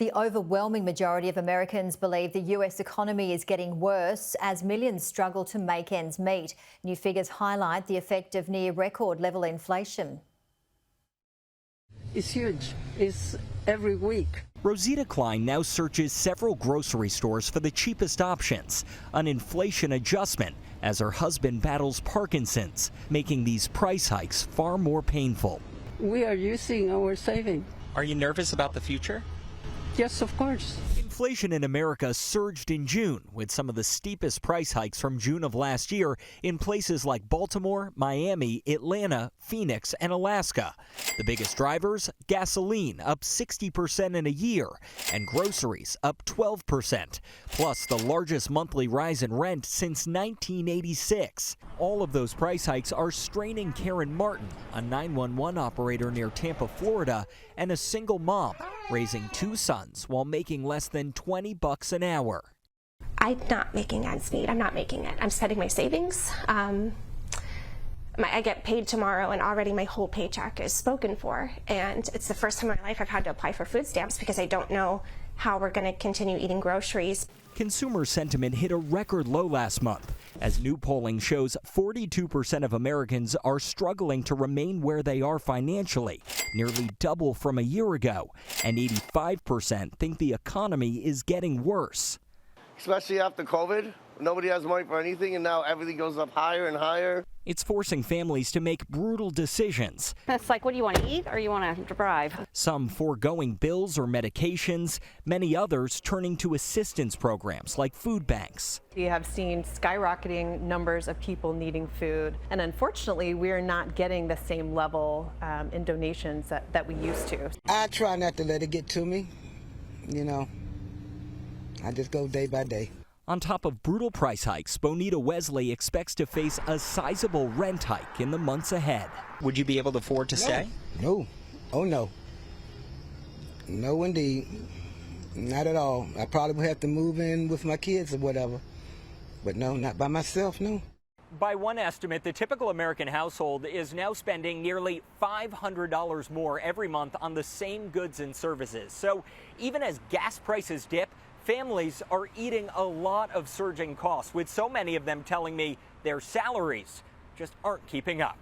The overwhelming majority of Americans believe the US economy is getting worse as millions struggle to make ends meet. New figures highlight the effect of near record level inflation. It's huge. It's every week. Rosita Klein now searches several grocery stores for the cheapest options, an inflation adjustment, as her husband battles Parkinson's, making these price hikes far more painful. We are using our savings. Are you nervous about the future? Yes, of course. Inflation in America surged in June, with some of the steepest price hikes from June of last year in places like Baltimore, Miami, Atlanta, Phoenix, and Alaska. The biggest drivers, gasoline up 60% in a year, and groceries up 12%, plus the largest monthly rise in rent since 1986. All of those price hikes are straining Karen Martin, a 911 operator near Tampa, Florida, and a single mom, raising two sons while making less than $20 an hour. I'm not making ends meet. I'm not making it. I'm spending my savings. I get paid tomorrow, and already my whole paycheck is spoken for. And it's the first time in my life I've had to apply for food stamps because I don't know how we're going to continue eating groceries. Consumer sentiment hit a record low last month, as new polling shows 42% of Americans are struggling to remain where they are financially, nearly double from a year ago, and 85% think the economy is getting worse. Especially after COVID, nobody has money for anything, and now everything goes up higher and higher. It's forcing families to make brutal decisions. It's like, what do you want to eat or you want to drive? Some foregoing bills or medications, many others turning to assistance programs like food banks. We have seen skyrocketing numbers of people needing food, and unfortunately, we are not getting the same level in donations that we used to. I try not to let it get to me, I just go day by day. On top of brutal price hikes, Bonita Wesley expects to face a sizable rent hike in the months ahead. Would you be able to afford to stay? No. Oh, no. No, indeed. Not at all. I probably would have to move in with my kids or whatever. But no, not by myself, no. By one estimate, the typical American household is now spending nearly $500 more every month on the same goods and services. So even as gas prices dip, families are eating a lot of surging costs, with so many of them telling me their salaries just aren't keeping up.